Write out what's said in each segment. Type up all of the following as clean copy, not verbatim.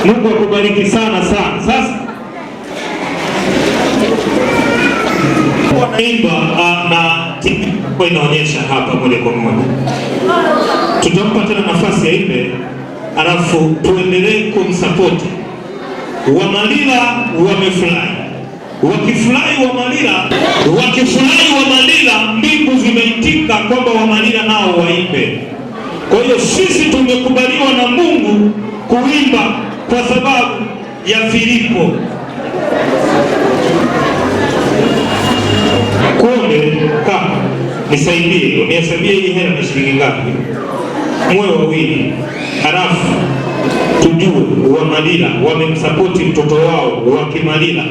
Mungu akubariki sana sana. Sasa wanaimba na kwa inaonyesha hapa moja kwa moja. Tutampa tena nafasi ya imbe, alafu tuendelee kumsupport. Wamalila wamefurahi. Wakifurahi Wamalila, mbingu zimeitika kwamba Wamalila nao waimbe. Kwa hiyo sisi tumekubaliwa na Mungu kuimba kwa sababu ya Filipo. Konde kaka, nisaidie, unihesabie hii hela ni shilingi ngapi? Moyo wawili. Halafu tujue Wamalila wamemsapoti mtoto wao wa Kimalila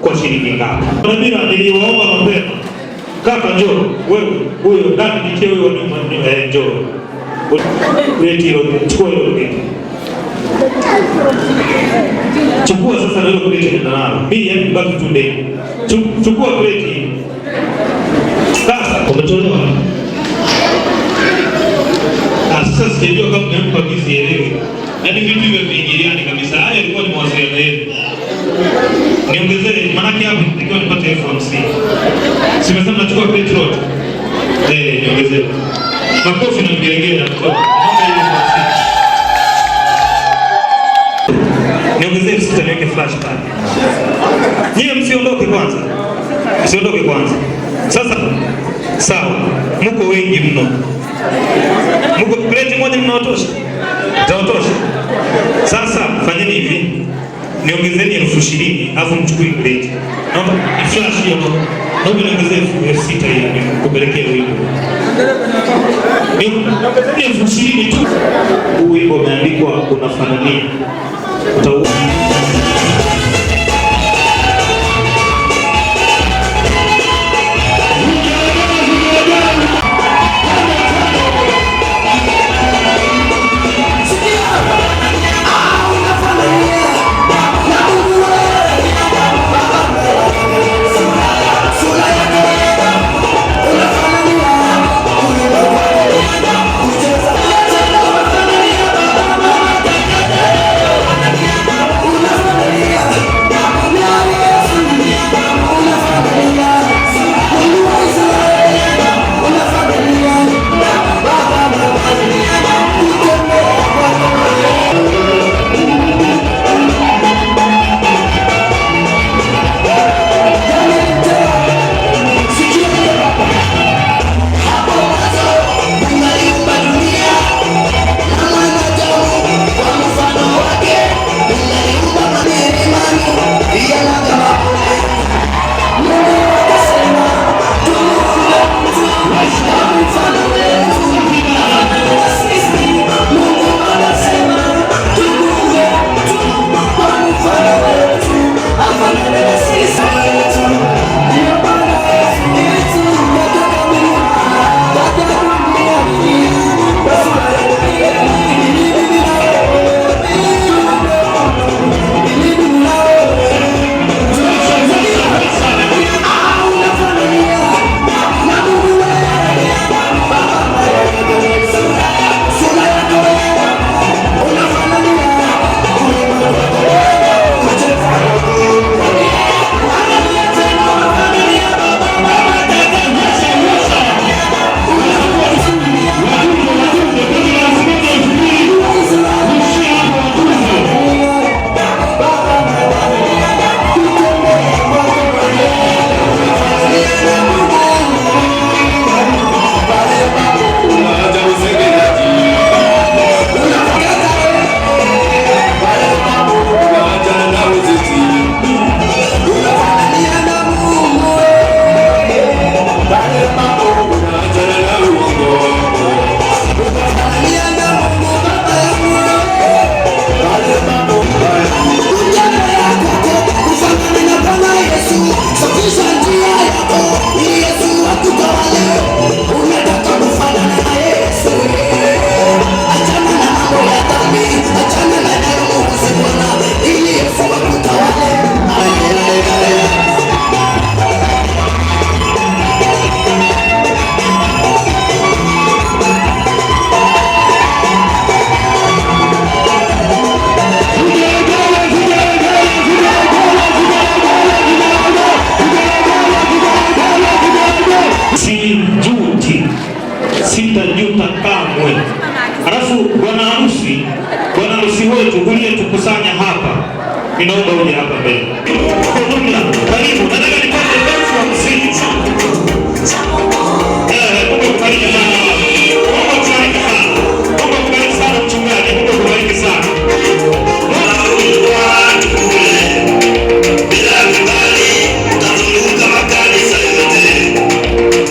kwa shilingi ngapi. Wamalila niliwaomba mapema. Kaka njoo, wewe huyo ndani nitie wewe wa nyuma, njoo. Leti hilo, chukua hilo leti. Chukua sasa na hilo leti nenda nalo. Mimi yani baki tu ndani. Chukua leti. Sasa umetolewa. Sasa sijajua kama mnampa hizi elewe. Yaani vitu hivyo viingiliani kabisa. Haya ilikuwa ni mawasiliano yetu. Niongezee manake hapo nikiwa nipate elfu 50. Simesema nachukua petrol. Niongezee. Makofi na mgelegele na mkono. Niongezee sita niweke flash pale. Nyie msiondoke kwanza. Msiondoke kwanza. Sasa sawa. Mko wengi mno. Mko plate moja mnaotosha? Mtaotosha. Sasa fanyeni hivi. Niongezeni 20,000 alafu mchukue plate. Naomba flash hiyo. Naomba niongezee 6,000 hiyo kupelekea wimbo. Ni 20,000 tu. Huu wimbo umeandikwa unafanania. Una umetukusanya hapa, ninaomba uje hapa mbele. Kwa jumla, karibu. Nataka nipate elfu hamsini. Mungu akubariki sana. Mungu akubariki sana. Mungu akubariki sana mchungaji. Mungu akubariki sana. Bila kibali utazunguka makanisa yote.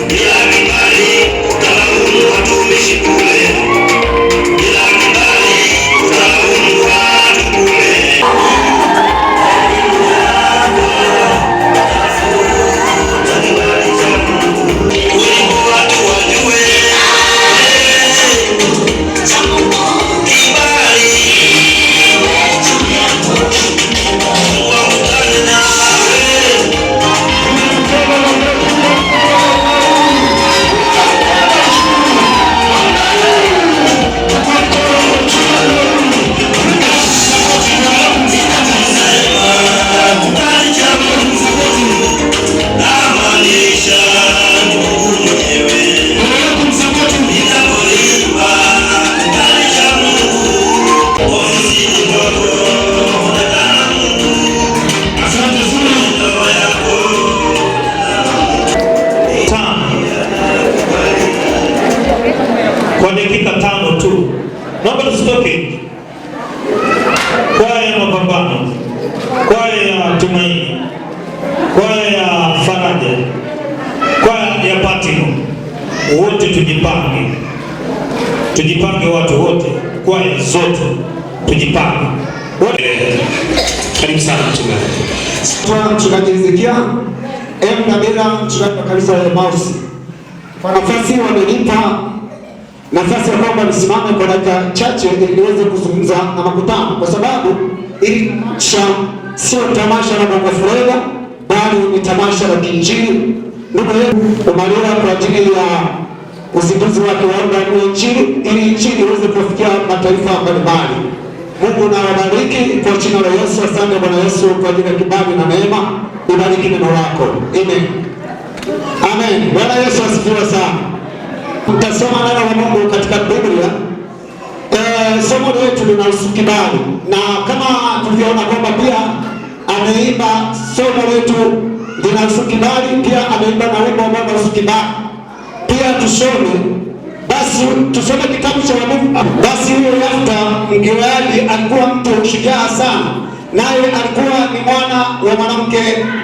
Bila kibali utalaumu watumishi kule. Bila kibali utalaumu watu kule. Kwa dakika 5 tu, naomba tusitoke. Kwaya ya Mapambano, kwaya ya Tumaini, kwaya ya Faraja, kwaya ya Patimo, wote tujipange, watu wote, kwaya zote tujipange. Karibu sana mchungaji. Mchungaji Hezekia Ndabera, mchungaji wa kanisa la Emmaus. Kwa nafasi wamenipa nafasi ya kwamba nisimame kwa dakika chache ili niweze kuzungumza na makutano, kwa sababu ili sio tamasha la Bongo Flava bali ni tamasha la Injili. Ndugu yetu Umalila kwa ajili ya uzinduzi wake wa undani wa Injili ili Injili iweze kufikia mataifa mbalimbali. Mungu na wabariki kwa jina la Yesu. Asante Bwana Yesu kwa ajili ya kibali na neema. Ibariki neno lako. Amen. Amen. Bwana Yesu asifiwe sana. Tutasoma neno la Mungu katika Biblia. Somo letu linahusu kibali, na kama tulivyoona kwamba pia ameimba somo letu linahusu kibali, pia ameimba na wimbo ambao unahusu kibali. Pia tusome kitabu cha Mungu. Basi huyo Yefta Mgileadi alikuwa mtu shujaa sana, naye alikuwa ni mwana wa mwanamke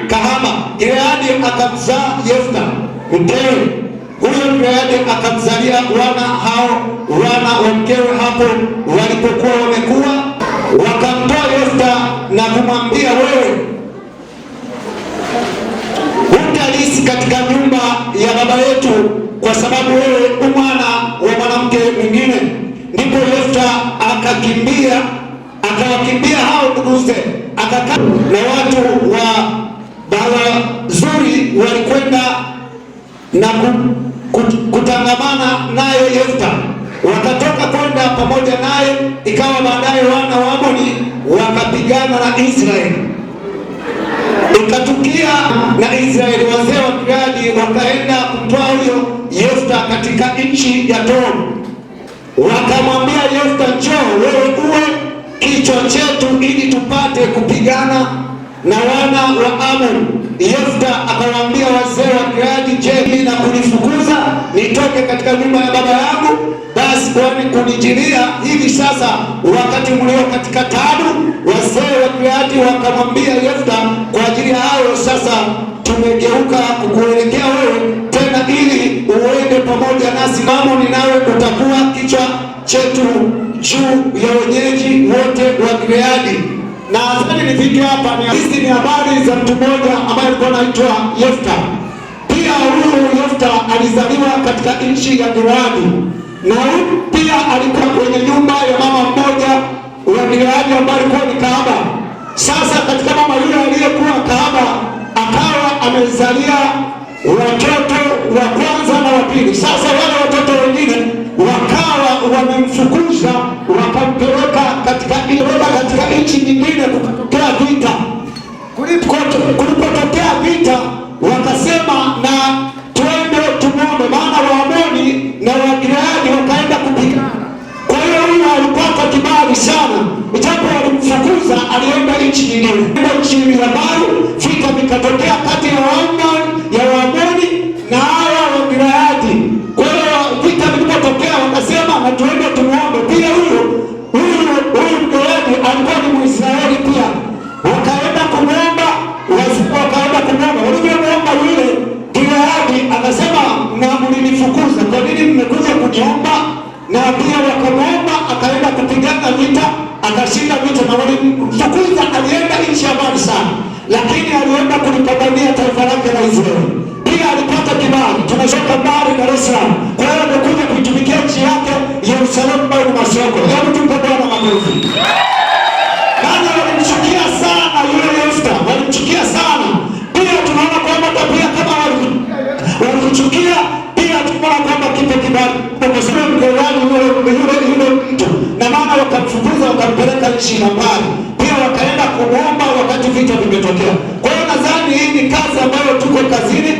kahaba. Gileadi akamzaa Yefta mkewe. Huyo Gileadi akamzalia wana wa mkewe hapo walipokuwa wamekuwa. Wakamtoa Yefta na kumwambia, wewe hutalisi katika nyumba ya baba yetu, kwa sababu wewe mwana wa mwanamke mwingine. Ndipo Yefta akawakimbia hao nduguze, akakaa na watu wa Baal-zuri walikwenda na kutangamana naye Yefta, wakatoka kwenda pamoja naye. Ikawa baadaye wana wa Amoni wakapigana na Israeli. Ikatukia na Israeli, wazee wa Gileadi wakaenda kumtoa huyo Yefta katika nchi ya Tobu. Wakamwambia Yefta, njoo wewe uwe kichwa chetu ili tupate kupigana na wana wa Amoni. Yefta akawaambia wazee wa Gileadi, je, na kunifukuza nitoke katika nyumba ya baba yangu? Basi kwani kunijilia hivi sasa wakati mlio katika taabu? Wazee wa Gileadi wakamwambia Yefta, kwa ajili ya hayo sasa tumegeuka kukuelekea wewe tena ili uende pamoja nasi. Amoni nawe utakuwa kichwa chetu juu ya wenyeji wote wa Gileadi. Na sasa nifike hapa, hizi ni habari za mtu mmoja ambaye alikuwa anaitwa Yefta. Pia huyu Yefta alizaliwa katika nchi ya Gileadi, na pia alikuwa kwenye nyumba ya mama mmoja wa Gileadi ambaye alikuwa ni kahaba. Sasa katika mama yule aliyekuwa kahaba akawa amezalia watoto wa kwanza na wa pili. Sasa wale watoto wengine wakawa wamemfukuza, wakampeleka katika nchi nyingine. Kukatokea vita. Kulipotokea vita, wakasema na twende tumwombe, maana Waamoni na Wagileadi wakaenda kupigana. Kwa hiyo huyo alipata kibali sana, japo walimfukuza alienda nchi nyingine, nchi ya Maru, vita vikatokea kati ya Waamoni na hawa wa Gileadi. Kwa hiyo vita vilipotokea wakasema na tuende tumuombe pia huyu Gileadi alikuwa ni Mwisraeli pia. Wakaenda kumwomba, walivyomwomba yule Gileadi akasema na mlinifukuza, kwa nini mmekuja kuniomba? Na pia wakamwomba, akaenda kupigana vita, akashinda vita na walimfukuza. Alienda nchi ya mbali sana, lakini alienda kulipambania taifa lake la Israeli. Pia alipata kibali, tunashoka mbali Dar es Salaam. Kwa hiyo amekuja kuitumikia nchi yake Yerusalemu ambayo ni masoko. Hebu tumpe Bwana makofi. Maana walimchukia sana yule Yefta, walimchukia sana. Pia tunaona kwamba pia kama walimchukia, pia tunaona kwamba kipe kibali kwa sababu yule mtu, na maana wakamfukuza, wakampeleka nchi ya mbali. Pia wakaenda kumwomba wakati vita vimetokea. Kwa hiyo nadhani hii ni kazi ambayo tuko kazini,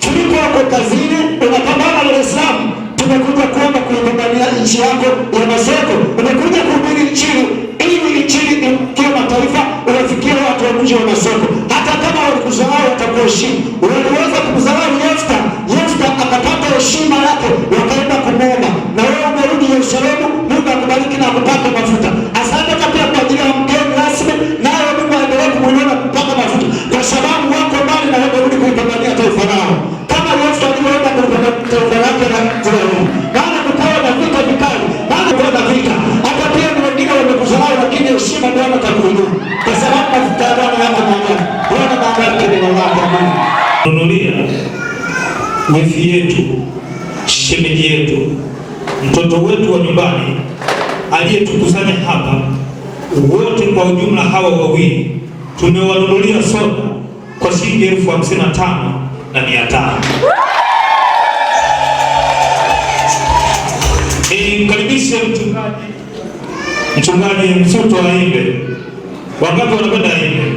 tuko kazini, unapambana Dar es Salaam. Tumekuja kuomba kuipambania nchi yako ya masoko, umekuja kuhubiri Injili ili Injili ifikie mataifa, unafikia watu wa mji wa masoko. Hata kama walikudharau watakuheshimu. Waliweza kumdharau Yefta, Yefta akapata heshima yake, wakaenda kumwomba. Na wewe umerudi Yerusalemu, Mungu akubariki na kupaka mafuta. Asante pia kwa ajili ya mgeni rasmi, naye Mungu aendelee kumwinua kupaka mafuta, kwa sababu wako mbali na wamerudi kuipambania taifa lao kama Yefta alivyoenda kuipambania taifa lake la Israeli. Maana kukawa na vita vikali, maana kukawa na vita. Hata pia ni wengine wamekudharau, lakini heshima Bwana atakuinua kwa sababu mafuta ya Bwana yako mwenyewe. Bwana bariki neno lake. Amina. Nunulia wifi yetu, shemeji yetu, mtoto wetu wa nyumbani aliyetukusanya hapa, wote kwa ujumla hawa wawili tumewanunulia soda kwa shilingi 55,500. Mkaribishe mchungaji Msuto aimbe. Wangapi wanapenda aimbe?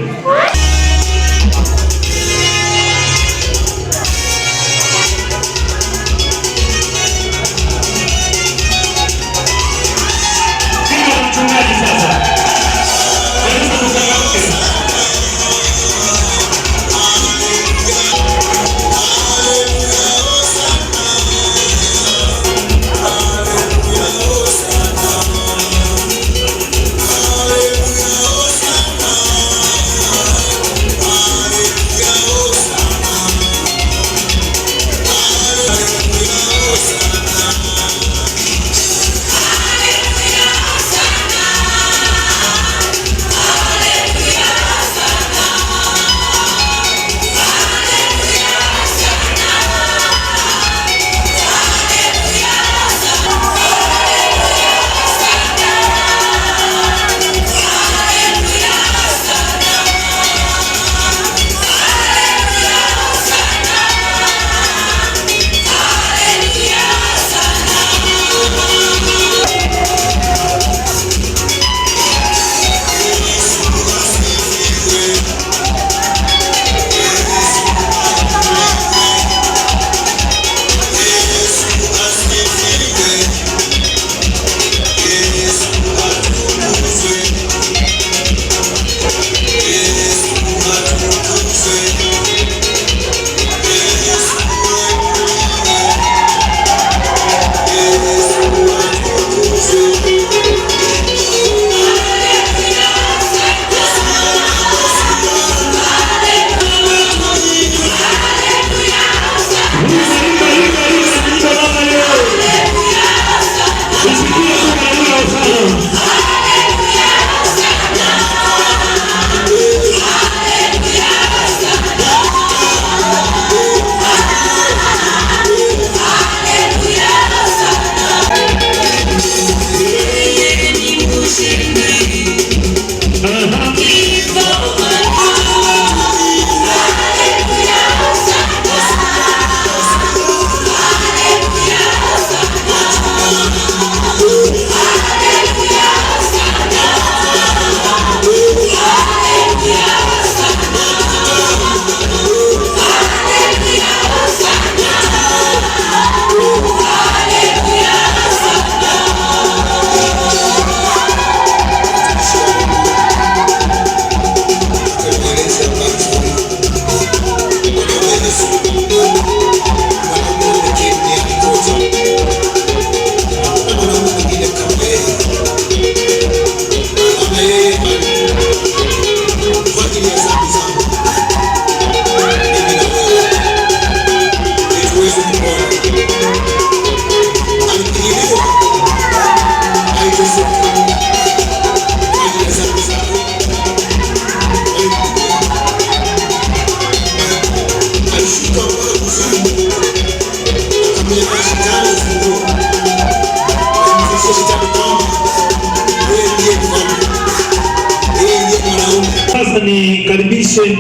Sasa nikaribishe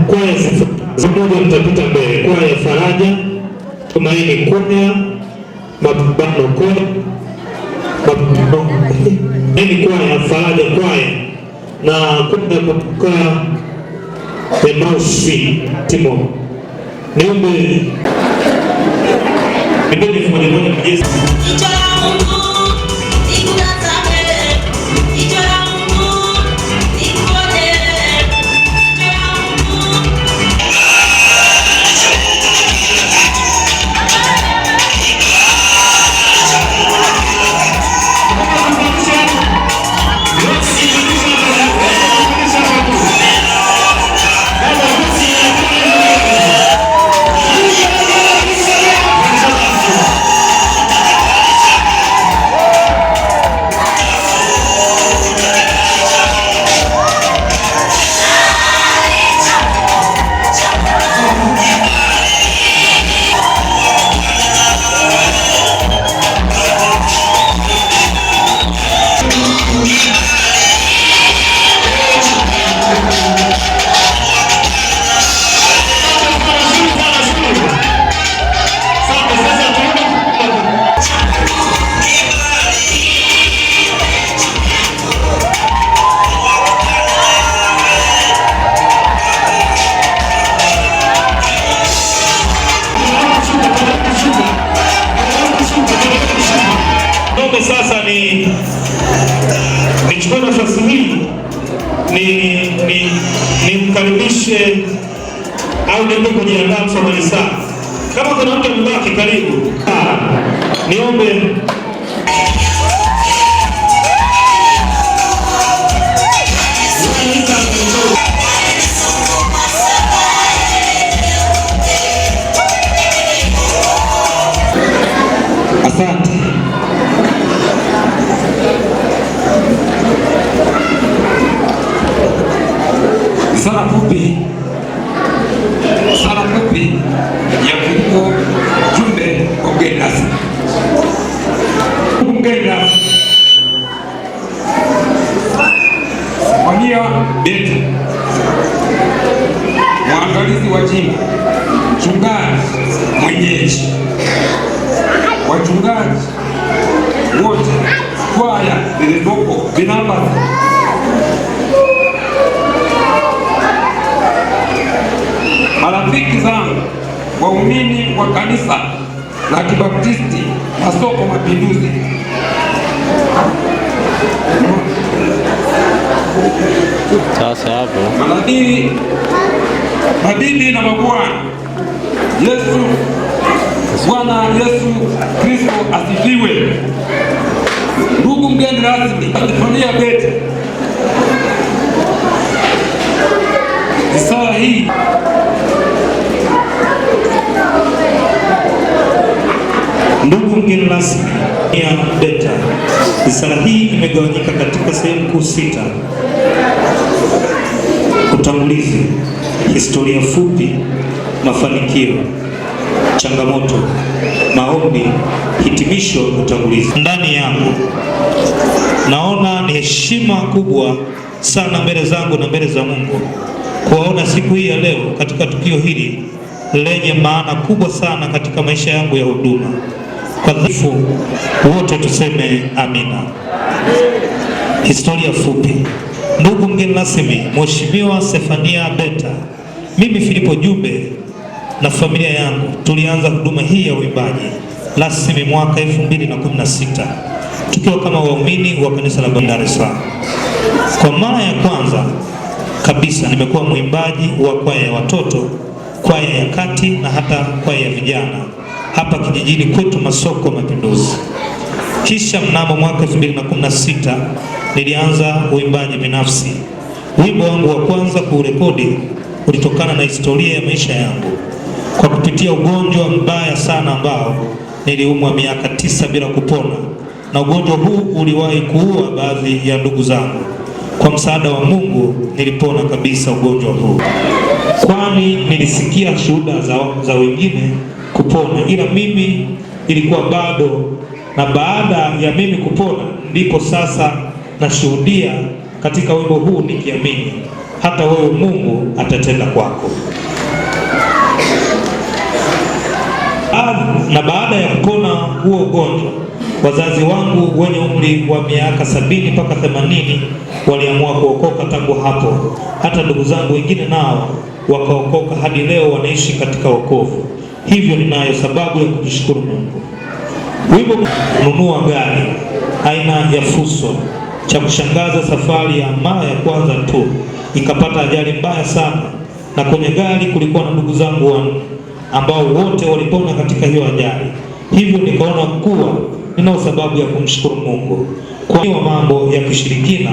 kwaya moja, mtapita mbele. Kwaya Faraja, Tumaini kwaya, Mapambano kwaya, kwaya Faraja kwaya na kwaya kutoka Emausi Timo. Niombe moja mjezi. Sasa nichukue nafasi hii nimkaribishe au niende kujiandaa msomali sana. Kama kuna mtu mbaki karibu, niombe asante. Sala fupi ya kuliko jumbe mgeni rasmi. Mgeni rasmi Sefania Beta, mwangalizi wa jimbo, mchungaji mwenyeji, wachungaji wote, kwaya zilizopo vinamba, marafiki zangu waumini wa kanisa la Kibaptisti Masoko Mapinduzi, sasa hapo mabibi na mabwana, Bwana Yesu Kristo asifiwe. Ndugu mgeni rasmi, Sefania Beta, risala hii ndugu mgeni rasmi ya Beta, risala hii imegawanyika katika sehemu kuu 6: utangulizi, historia fupi, mafanikio, changamoto, maombi, hitimisho, utangulizi. Ndani yangu naona ni heshima kubwa sana mbele zangu na mbele za Mungu kuwaona siku hii ya leo katika tukio hili lenye maana kubwa sana katika maisha yangu ya huduma. Kwa dhifu wote tuseme amina. Historia fupi. Ndugu mgeni rasmi, Mheshimiwa Sefania Beta, mimi Filipo Jumbe na familia yangu tulianza huduma hii ya uimbaji rasmi mwaka 2016 tukiwa kama waumini wa kanisa la Dar es Salaam. Kwa mara ya kwanza kabisa nimekuwa mwimbaji wa kwaya ya watoto, kwaya ya kati na hata kwaya ya vijana hapa kijijini kwetu Masoko Mapinduzi. Kisha mnamo mwaka 2016 nilianza uimbaji binafsi. Wimbo wangu wa kwanza kuurekodi ulitokana na historia ya maisha yangu kwa kupitia ugonjwa mbaya sana ambao niliumwa miaka 9 bila kupona, na ugonjwa huu uliwahi kuua baadhi ya ndugu zangu. Kwa msaada wa Mungu nilipona kabisa ugonjwa huu, kwani nilisikia shuhuda za wengine kupona, ila mimi ilikuwa bado. Na baada ya mimi kupona ndipo sasa nashuhudia katika wimbo huu nikiamini hata wewe Mungu atatenda kwako. Na baada ya kupona huo ugonjwa, wazazi wangu wenye umri wa miaka 70 mpaka 80 waliamua kuokoka tangu hapo. Hata ndugu zangu wengine nao wakaokoka, hadi leo wanaishi katika wokovu. Hivyo ninayo sababu ya kumshukuru Mungu. Wimbo nunua gari aina ya Fuso. Cha kushangaza, safari ya mara ya kwanza tu ikapata ajali mbaya sana, na kwenye gari kulikuwa na ndugu zangu wanne ambao wote walipona katika hiyo ajali. Hivyo nikaona kuwa nina sababu ya kumshukuru Mungu kwa mambo ya kishirikina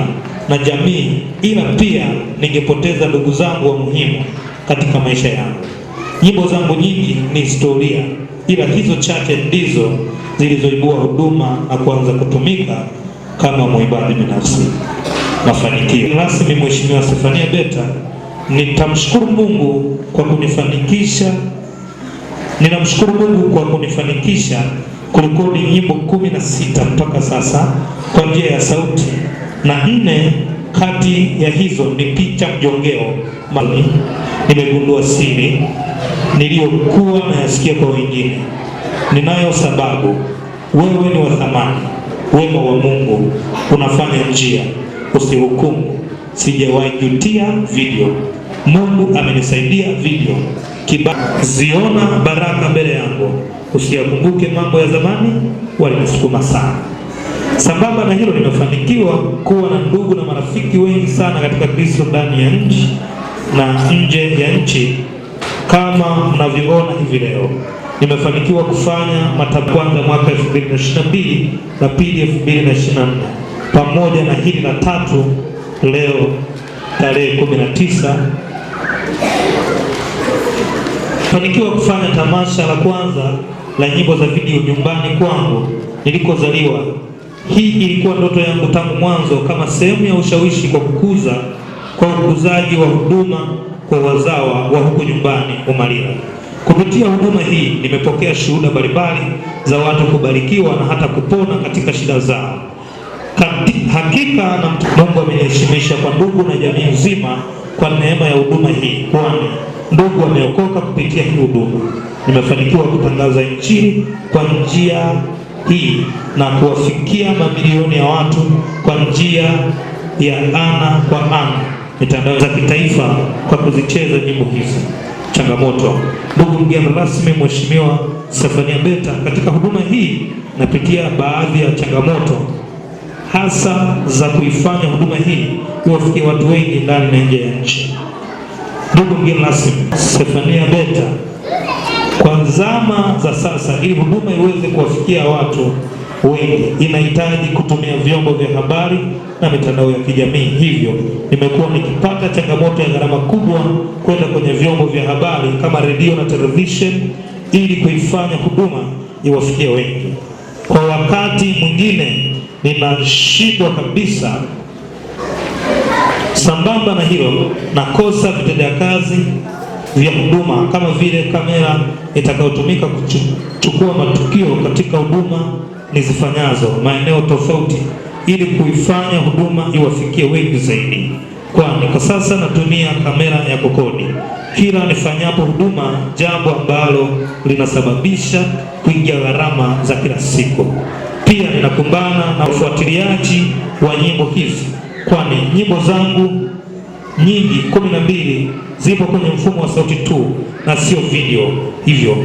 na jamii, ila pia ningepoteza ndugu zangu wa muhimu katika maisha yangu. Nyimbo zangu nyingi ni historia, ila hizo chache ndizo zilizoibua huduma na kuanza kutumika kama mwimbaji binafsi. Mafanikio rasmi, Mheshimiwa Sefania Beta, nitamshukuru Mungu kwa kunifanikisha. Ninamshukuru Mungu kwa kunifanikisha kurekodi nyimbo 16 mpaka sasa kwa njia ya sauti, na 4 kati ya hizo ni picha mjongeo. Nimegundua siri niliyokuwa nayasikia kwa wengine. Ninayo sababu, wewe ni wa thamani, wema wa Mungu unafanya njia, usihukumu. Sijawahi jutia video, Mungu amenisaidia video ziona baraka mbele yangu. Usiyakumbuke mambo ya zamani, walinisukuma sana. Sambamba na hilo, nimefanikiwa kuwa na ndugu na marafiki wengi sana katika Kristo, ndani ya nchi na nje ya nchi, kama mnavyoona hivi leo. Nimefanikiwa kufanya matamasha kwanza mwaka 2022 na pili 2024, pamoja na hili la tatu leo tarehe 19. Fanikiwa kufanya tamasha la kwanza la nyimbo za video nyumbani kwangu nilikozaliwa. Hii ilikuwa ndoto yangu tangu mwanzo, kama sehemu ya ushawishi kwa ukuzaji wa huduma kwa wazawa wa huko nyumbani Umalila. Kupitia huduma hii nimepokea shuhuda mbalimbali za watu kubarikiwa na hata kupona katika shida zao. Hakika na Mungu ameniheshimisha kwa ndugu na jamii nzima kwa neema ya huduma hii, kwani ndugu wameokoka kupitia hii huduma. Nimefanikiwa kutangaza Injili kwa njia hii na kuwafikia mamilioni ya watu kwa njia ya ana kwa ana, mitandao za kitaifa, kwa kuzicheza nyimbo hizi. Changamoto. Ndugu mgeni rasmi, Mheshimiwa Sefania Beta, katika huduma hii napitia baadhi ya changamoto, hasa za kuifanya huduma hii iwafikie watu wengi ndani na nje ya nchi. Ndugu mgeni rasmi, Sefania Beta, kwa zama za sasa, ili huduma iweze kuwafikia watu wengi inahitaji kutumia vyombo vya habari na mitandao ya kijamii. Hivyo nimekuwa nikipata changamoto ya gharama kubwa kwenda kwenye vyombo vya habari kama redio na television ili kuifanya huduma iwafikie wengi. Kwa wakati mwingine ninashindwa kabisa. Sambamba na hilo, nakosa vitendea kazi vya huduma kama vile kamera itakayotumika kuchukua matukio katika huduma nizifanyazo maeneo tofauti ili kuifanya huduma iwafikie wengi zaidi, kwani kwa sasa natumia kamera ya kukodi kila nifanyapo huduma, jambo ambalo linasababisha kuingia gharama za kila siku. Pia ninakumbana na ufuatiliaji wa nyimbo hizi, kwani nyimbo zangu nyingi 12 zipo kwenye mfumo wa sauti tu na sio video. Hivyo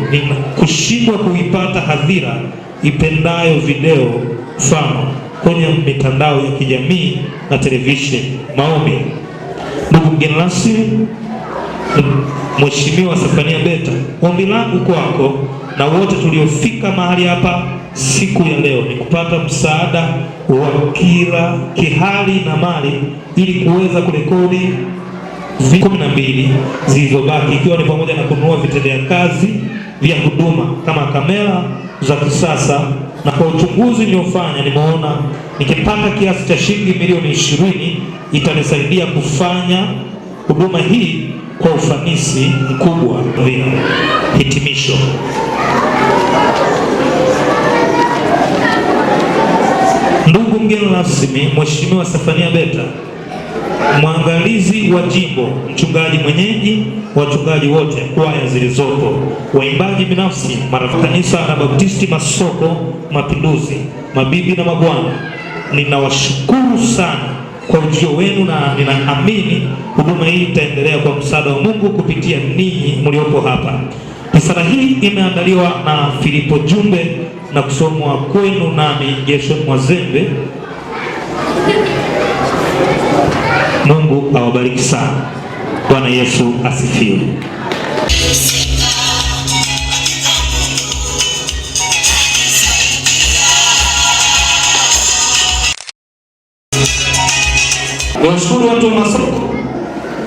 kushindwa kuipata hadhira ipendayo video, mfano kwenye mitandao ya kijamii na television. Maombi. Ndugu mgeni rasmi, Mheshimiwa Sefania Beta, ombi langu kwako na wote tuliofika mahali hapa siku ya leo ni kupata msaada wa kila kihali na mali ili kuweza kurekodi 12 zilizobaki, ikiwa ni pamoja na kununua vitendea kazi vya huduma kama kamera za kisasa. Na kwa uchunguzi niliofanya, nimeona nikipata kiasi cha shilingi milioni 20 itanisaidia kufanya huduma hii kwa ufanisi mkubwa. Hitimisho. Ndugu mgeni rasmi, Mheshimiwa Sefania Beta, mwangalizi wa jimbo, mchungaji mwenyeji, wachungaji wote, kwaya zilizopo, waimbaji binafsi, marafiki kanisa la Baptisti Masoko Mapinduzi, mabibi na mabwana, ninawashukuru sana kwa ujio wenu na ninaamini huduma hii itaendelea kwa msaada wa Mungu kupitia ninyi mliopo hapa. Risala hii imeandaliwa na Filipo Jumbe na kusomwa kwenu nami Gershon Mwazembe. Mungu awabariki sana. Bwana Yesu asifiwe. Niwashukuru watu wa Masoko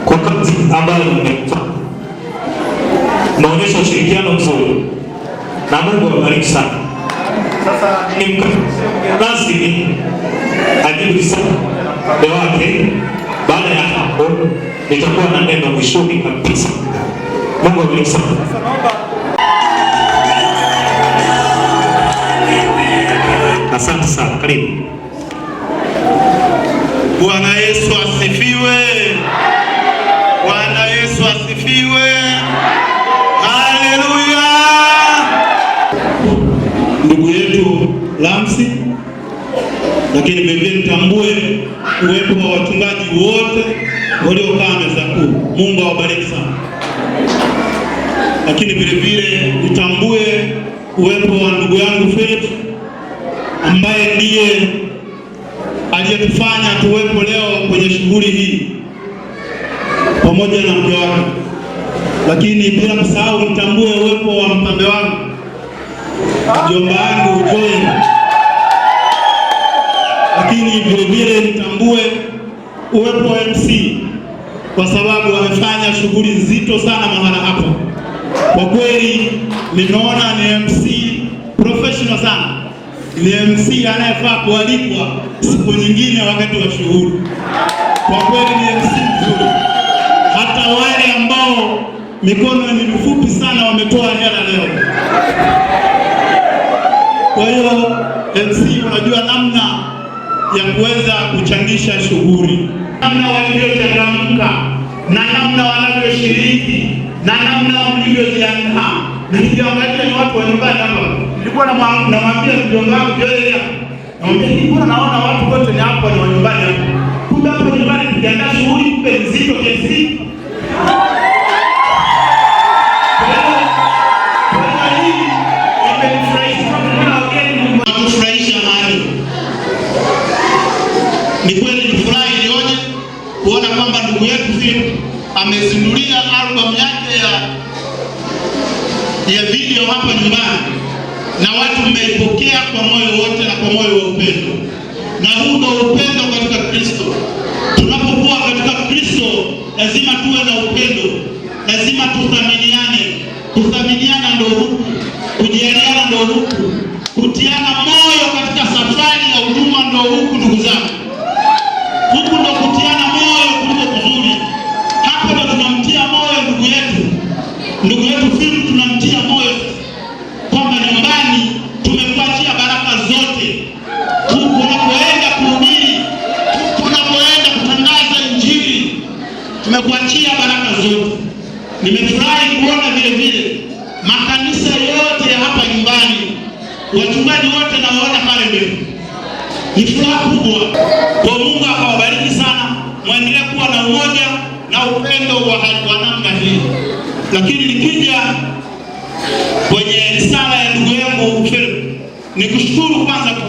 kwa kazi ambayo mmefanya. Mnaonyesha ushirikiano mzuri na Mungu awabariki sana. Sasa ni mkasi ajibu sana wake. Baada ya hapo nitakuwa na neno mwishoni kabisa. Mungu awabariki sana. Asante sana. Karibu. Bwana Yesu asifiwe. Bwana Yesu asifiwe. Haleluya. Ndugu yetu Lamsi, lakini vile nitambue uwepo wa wachungaji wote waliokaa meza kuu. Mungu awabariki sana. Lakini vile nitambue uwepo wa ndugu yangu Philip ambaye ndiye aliyetufanya tuwepo leo kwenye shughuli hii pamoja na mke wake. Lakini bila kusahau nitambue uwepo wa mpambe wangu, mjomba wangu Joel. Lakini vile nitambue uwepo wa MC kwa sababu wamefanya shughuli nzito sana mahala hapa. Kwa kweli nimeona ni MC professional sana. Ni MC anayefaa kualikwa siku nyingine wakati wa shughuli. Kwa kweli ni MC mzuri. Hata wale ambao mikono ni mifupi sana wametoa hela leo. Kwa hiyo MC unajua namna ya kuweza kuchangisha shughuli, namna walivyochangamka na namna wanavyoshiriki na namna walivyojiandaa. Niliangalia ni watu wa nyumbani hapa. Nilikuwa namwambia mjomba wangu Joel, namwambia mbona naona watu wote ni hapa ni wa nyumbani hapa. Kumbe hapo nyumbani tukiandaa shughuli kumbe nzito kiasi. Ni kweli nifurahi nioje kuona kwamba ndugu yetu Philip amezindulia album yake ya video hapa nyumbani, na watu mmeipokea kwa moyo wote na kwa moyo wa upendo. Na huu ndio upendo katika Kristo. Tunapokuwa katika Kristo lazima tuwe na upendo, lazima tuthaminiane. Kuthaminiana ndio huku, kujaliana ndio huku, kutiana moyo katika safari ya huduma ndio huku, ndugu zangu. Huku ndo kutiana moyo kuliko kuzuri. Hapo ndo tunamtia moyo ndugu yetu Philip, tunamtia moyo kwamba nyumbani tumekuachia baraka zote. Huku unapoenda kuhubiri, huku unapoenda kutangaza Injili, tumekuachia baraka zote. Nimefurahi kuona vile makanisa yote ya hapa nyumbani, wachungaji wote nawaona pale mbele. Ni furaha kubwa. Kwa Mungu akawabariki sana. Muendelee kuwa na umoja na upendo wa namna hii. Lakini nikija kwenye risala ya ndugu yangu Philip, nikushukuru kwanza kwa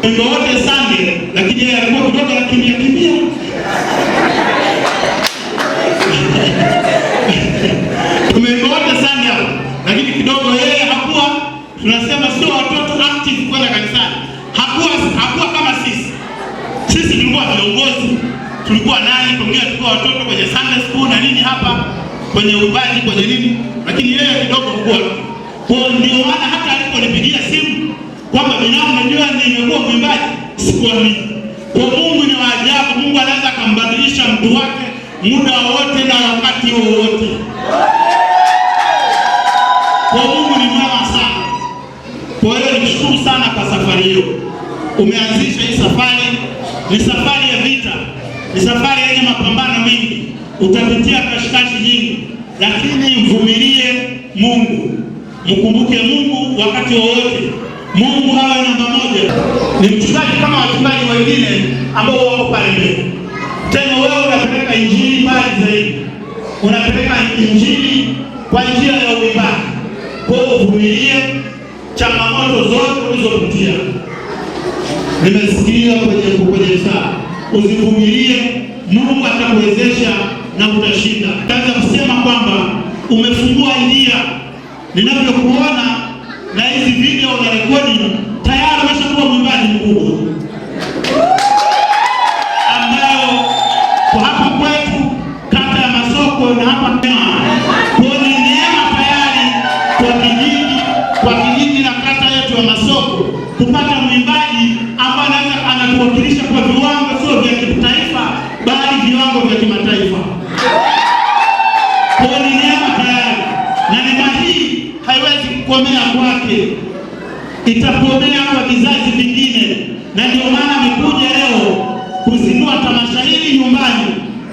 wimbo wote Sunday, lakini yeye alikuwa kidogo anakimbia. Tumewimbo wote Sunday hapo, lakini kidogo yeye hakuwa, tunasema sio watoto active kwenda kanisani. Hakuwa kama sisi. Sisi tulikuwa viongozi, tulikuwa nani, tulikuwa watoto kwenye Sunday school na nini hapa, kwenye ubaji, kwenye nini, lakini yeye kidogo hakuwa. Kwa ndio maana hata aliponipigia simu kwamba binadamu najua nimekuwa mwimbaji, sikuamini. Kwa Mungu ni wa ajabu. Mungu anaweza kumbadilisha mtu wake muda wote na wakati wowote. Kwa Mungu ni mwema sana. Kwa hiyo nikushukuru sana kwa safari hiyo. Umeanzisha hii safari, ni safari ya vita. ni safari yenye mapambano mengi, utapitia kashikashi nyingi, lakini mvumilie Mungu. Mkumbuke Mungu wakati wowote. Mungu awe namba moja. Ni mchungaji kama wachungaji wengine ambao wako pale mbele. Tena wewe unapeleka injili mbali zaidi. Unapeleka injili kwa njia ya uimbaji. Kwa hiyo uvumilie changamoto zote ulizopitia. Nimesikia kwenye saa. Uzivumilie, Mungu atakuwezesha na utashinda. Kaanza kusema kwamba umefungua njia. Ninavyokuona na hizi video na rekodi, tayari umeshakuwa mwimbaji mkubwa ambao kwa hapa kwetu kata ya Masoko na hapa kwa ni neema tayari kwa kijiji na kata yetu ya Masoko kupata mwimbaji ambaye anatuwakilisha kwa viwango sio vya kitaifa bali viwango vya kimataifa. Kwa ni neema tayari, na neema hii haiwezi kukomea kwake, itakomea kwa vizazi vingine, na ndio maana amekuja leo kuzindua tamasha hili nyumbani,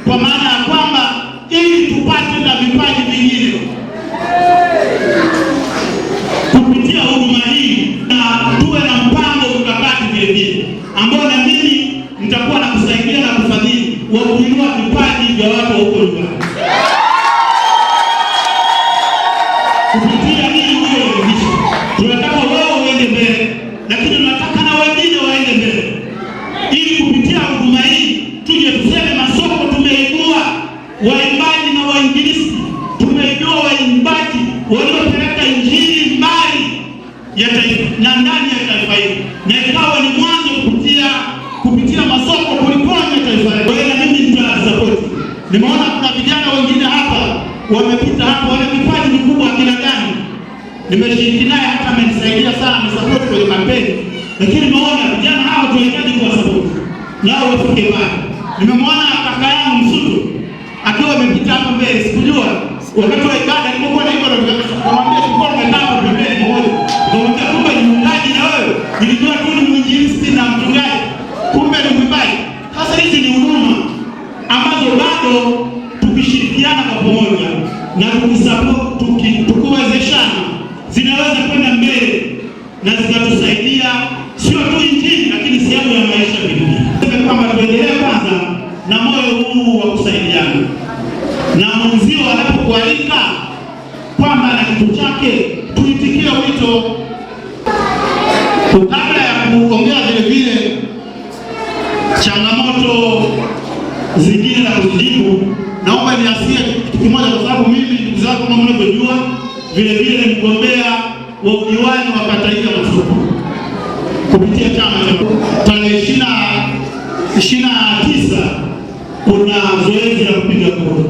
kwa maana ya kwamba ili tupate na vipaji vingine kupitia huduma hii, na tuwe na mpango mkakati vile vile ambao na mimi nitakuwa na kusaidia na kufadhili wa kuinua vipaji vya watu huko nyumbani. Kupitia hii tunataka wewe uende mbele, lakini tunataka na wengine waende mbele, ili kupitia huduma hii tuje tuseme Masoko tumeibua waimbaji na wainjilisti, tumeibua waimbaji waliopeleka injili mbali ya taifa na ndani ya taifa hili, na ikawa ni mwanzo kupitia Masoko kuliponya taifa hili. Wewe na mimi nitasupport. Nimeona kuna vijana wengine hapa wamepita hapa, wana vipaji vikubwa kila gani. Nimeshiriki naye hata amenisaidia sana, amesapoti kwenye kampeni, lakini nimeona vijana hao tunahitaji kuwasapoti nao wafike mbali. Nimemwona kaka yangu Msutu akiwa amepita hapa mbele, sikujua wakati wa ibada nilipokuwa naimba na nikamwambia tulikuwa tumekaa hapo pembeni mmoja, nikamwambia kumbe ni mwimbaji na wewe, nilijua tu ni mwinjilisti na mchungaji, kumbe ni mwimbaji. Sasa hizi ni huduma ambazo bado tukishirikiana kwa pamoja na tukiwezeshana zinaweza kwenda mbele na zikatusaidia sio tu injili, lakini sehemu ya maisha vingine. Sema kwamba tuendelee kwanza na moyo huu wa kusaidiana, na mwenzio anapokualika kwamba na kitu chake tuitikie wito. Kabla ya kuongea vile vile changamoto zingine na kujibu, naomba niasie kitu kimoja, kwa sababu mimi ndugu zangu kama mnavyojua vile vile ni mgombea wa udiwani wa kata hii ya Masoko kupitia chama cha tarehe 29 kuna zoezi la kupiga kura.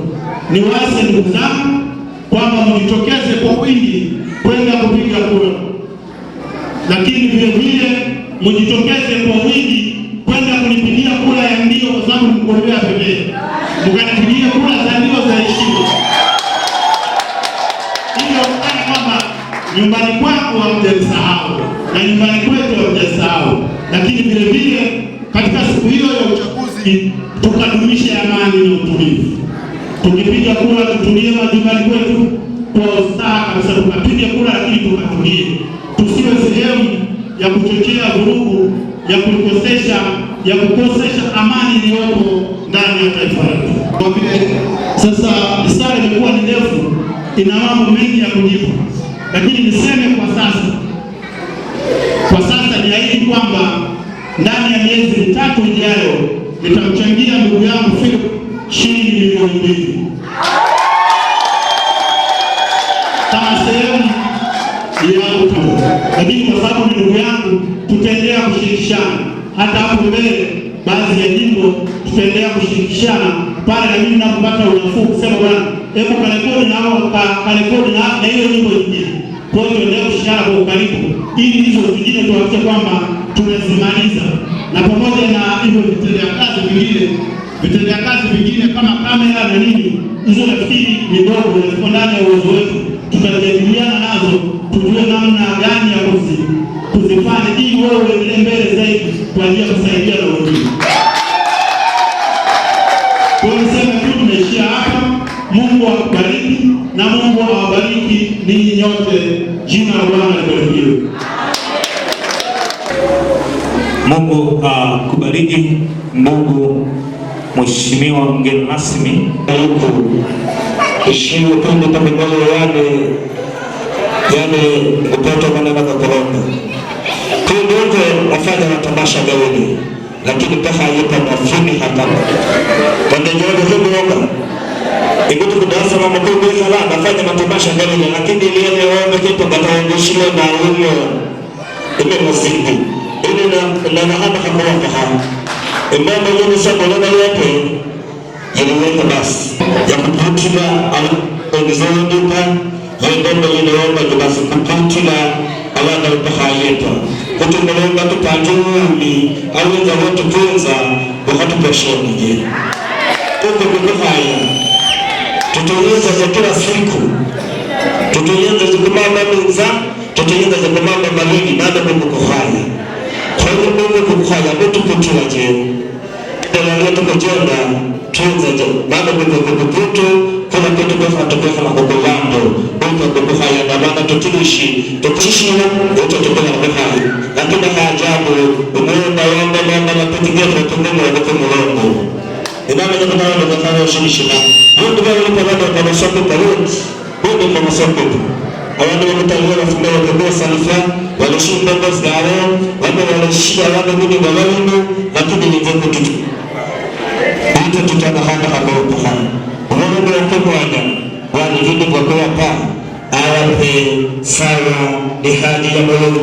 Niwaase ndugu zangu kwamba mjitokeze kwa wingi kwenda kupiga kura, lakini vile vile mjitokeze kwa wingi kwenda kunipigia kura ya ndio, kwa sababu mgombea pekee. Mkanipigia kura za ndio za heshima, hivyo kana kwamba nyumbani kwako hamjasahau na nyumbani kwetu hamjasahau. Lakini vile vile katika siku hiyo ya uchaguzi tukadumisha amani na utulivu. Tukipiga kura tutulie majumbani kwetu kwa ustaha kabisa, tukapiga kura lakini tukatulie, tusiwe sehemu ya kuchochea vurugu, ya kukosesha amani iliyopo ndani ya taifa letu. Kwa vile sasa risala imekuwa ni ndefu, ina mambo mengi ya kujibu, lakini niseme kwa sasa niahidi kwamba ndani ya miezi mitatu ijayo nitamchangia ndugu yangu Philip shilingi milioni 2 kama sehemu ya utu, lakini kwa sababu ni ndugu yangu tutaendelea kushirikishana hata hapo mbele. Baadhi ya jimbo tutaendelea kushirikishana pale, na mimi ninapopata unafuu kusema bwana, hebu karekodi na hao karekodi na hiyo nyimbo nyingine. Kwa hiyo tuendelee kushirikiana kwa ukaribu, ili hizo zingine tuhakikishe kwamba tunazimaliza, na pamoja na hivyo vitendea kazi vingine kama kamera na nini, hizo nafikiri ni ndogo na ziko ndani ya uwezo wetu. Tutajadiliana nazo tujue namna gani ya kuzifanya ili wewe uendelee mbele zaidi kwa ajili ya kusaidia na wengine. na Mungu awabariki ninyi nyote. Jina la Bwana libarikiwe. Mungu akubariki. Mungu Mheshimiwa mgeni rasmi heshima pende kama wale mtoto maneno kwa korona ndio wafanya matamasha gawini, lakini pesa yetu mafuni hapa pande yote hiyo ikutu kudasa mama kwa sala nafanya matamasha gawini, lakini ile wao kitu bataongoshia na huyo imemsindi ile na hapa kama hapa mambo yote sasa na yote yaliweka basi ya kuputila au ongezana duka ndio inaomba basi kuputila alana upahaleta kutumelonga tupanjuni aweza watu tunza wakati peshoni je huko kufanya tutueleza za kila siku tutueleza za kumamba mza tutueleza za kumamba malini nada kufanya kwa hiyo Mungu kufanya mtu kutula je ndio leo tukojenga tunza je nada kukuputu kuna kitu kwa kukulando kwa kufanya na maana tutulishi na wote tukona kufanya lakini haajabu umeona wanda na kutingia tutumwa kwa Mungu inaona kama ndio kufanya ushishi na ndio wale kwa masoko parents ndio kwa masoko awanda wametalia wafunga kwa salifa walishinda kwa zao walishinda wale mimi wale lakini ni jambo tutu ndio tutana hapa hapo kufanya unaona kwa kwanza wale vitu kwa kwa awape sawa ni hadi ya Mungu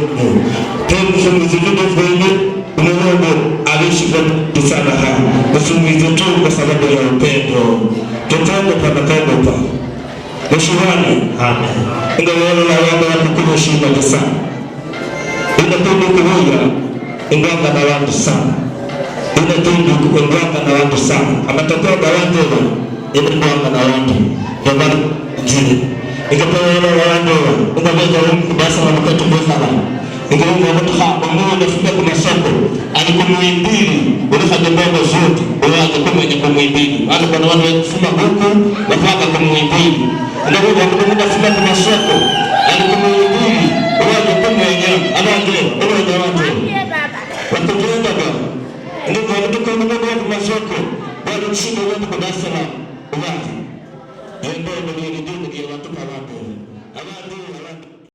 tena mzikido fwenye Mungu alishika tusamaha usumize tu kwa sababu ya upendo tutende kwa makao Mshuhani amen ndio wale wao kukushika sana ndio tundu kumoja inganga na watu sana ndio tundu inganga na watu sana ametoka baada ya inganga na watu ndio maana jini ikapewa wale wando unaweza kubasa na mkate sana ingawa watu hapa ambao wanafika kwa masoko alikumwibili unafanya mambo zote wao kama wenye kumwibili wale kuna wale kufunga huko wapaka kumwibili ndio wao wanafika kwa masoko alikumwibili wao kama wenye anaangalia wao watu watakwenda baba ndio watu kama kwa masoko wale chini watu kwa sana wao ndio ndio ndio watu kwa watu.